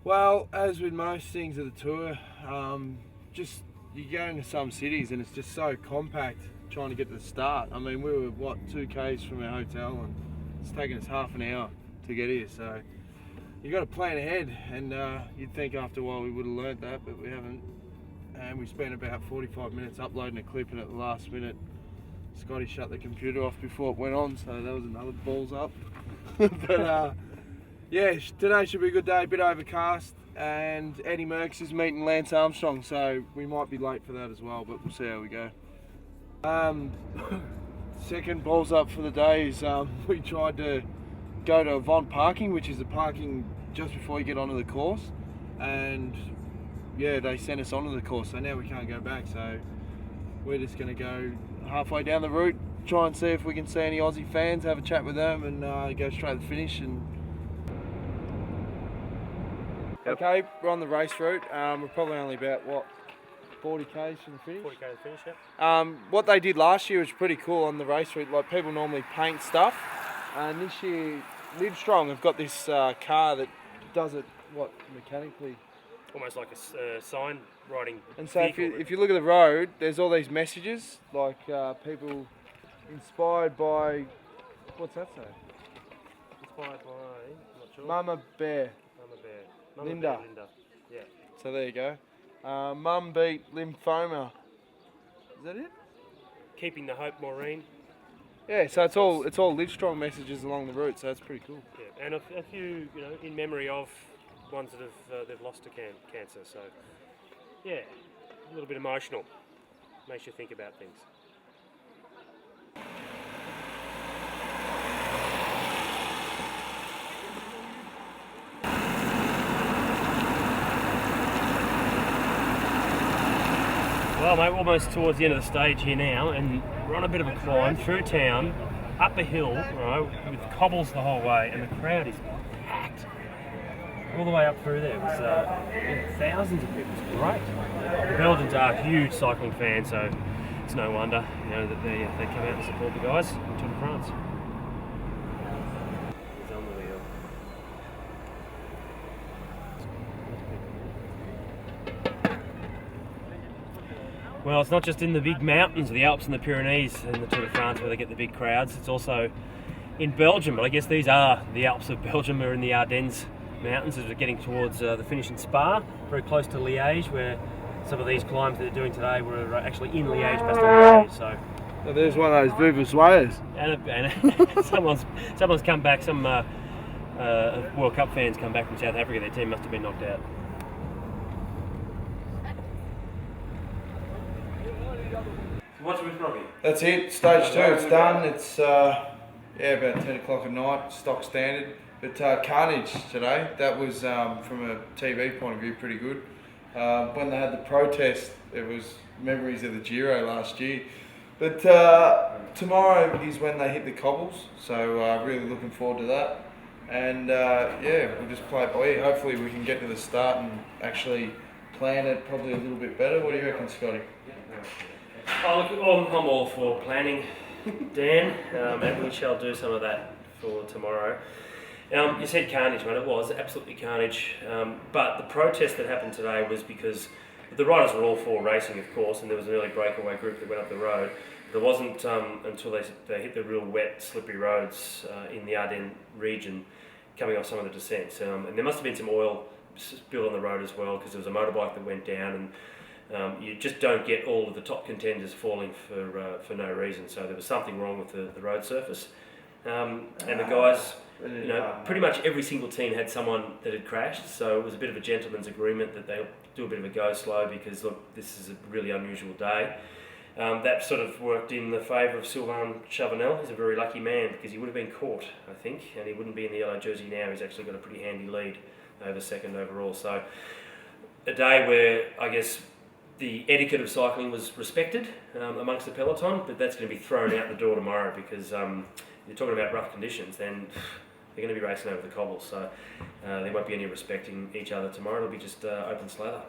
Well, as with most things of the tour, just you go into some cities and it's just so compact trying to get to the start. I mean, we were 2 k's from our hotel and it's taken us half an hour to get here. So you got to plan ahead, and you'd think after a while we would have learnt that, but we haven't. And we spent about 45 minutes uploading a clip, and at the last minute, Scotty shut the computer off before it went on, so that was another balls up. But yeah, today should be a good day, a bit overcast, and Eddie Merckx is meeting Lance Armstrong, so we might be late for that as well, but we'll see how we go. Second balls up for the day is we tried to go to Avant parking, which is the parking just before you get onto the course, and yeah, they sent us onto the course, so now we can't go back, so we're just going to go halfway down the route, try and see if we can see any Aussie fans, have a chat with them, and go straight to the finish. And okay, we're on the race route. We're probably only about 40 k's from the finish. 40 k's finish, yeah. What they did last year was pretty cool on the race route. Like, people normally paint stuff, and this year Livestrong have got this car that does it mechanically. Almost like a sign writing. And so if you look at the road, there's all these messages, like people inspired by, what's that say? Inspired by, I'm not sure. Mama Bear. Mama Bear. Linda. Bear, Linda. Yeah. So there you go. Mum beat lymphoma. Is that it? Keeping the hope, Maureen. Yeah, so it's all Livestrong messages along the route, so that's pretty cool. Yeah, and a few, in memory of ones that have they've lost to cancer. So yeah, a little bit emotional. Makes you think about things. Well, mate, we're almost towards the end of the stage here now, and we're on a bit of a climb through town, up a hill, right, with cobbles the whole way, and the crowd is packed all the way up through there. It was thousands of people. It's great. The Belgians are huge cycling fans, so it's no wonder that they come out and support the guys in Tour de France. He's on the wheel. Well, it's not just in the big mountains, the Alps and the Pyrenees in the Tour de France where they get the big crowds. It's also in Belgium, but I guess these are the Alps of Belgium, are in the Ardennes mountains as we're getting towards the finish in Spa, very close to Liège, where some of these climbs that they're doing today were actually in Liège, Bastogne-Liège. So there's one of those Viva Swayers. And someone's come back. Some World Cup fans come back from South Africa. Their team must have been knocked out. What's with Robbie? That's it, stage 2, it's done. It's about 10 o'clock at night, stock standard. But carnage today, that was from a TV point of view pretty good. When they had the protest, it was memories of the Giro last year. But tomorrow is when they hit the cobbles, so really looking forward to that. And we'll just play it by ear. Hopefully we can get to the start and actually plan it probably a little bit better. What do you reckon, Scotty? I'm all for planning, Dan, and we shall do some of that for tomorrow. You said carnage, mate. It was absolutely carnage. But the protest that happened today was because the riders were all for racing, of course, and there was an early breakaway group that went up the road. There wasn't until they hit the real wet, slippery roads in the Ardennes region, coming off some of the descents. And there must have been some oil spilled on the road as well, because there was a motorbike that went down, and you just don't get all of the top contenders falling for no reason. So there was something wrong with the road surface. And the guys, pretty much every single team had someone that had crashed, so it was a bit of a gentleman's agreement that they'll do a bit of a go slow because, look, this is a really unusual day. That sort of worked in the favour of Sylvain Chavanel. He's a very lucky man because he would have been caught, I think, and he wouldn't be in the yellow jersey now. He's actually got a pretty handy lead over second overall. So a day where, I guess, the etiquette of cycling was respected amongst the peloton, but that's going to be thrown out the door tomorrow because you're talking about rough conditions, then they're going to be racing over the cobbles, so there won't be any respecting each other tomorrow. It'll be just open slather.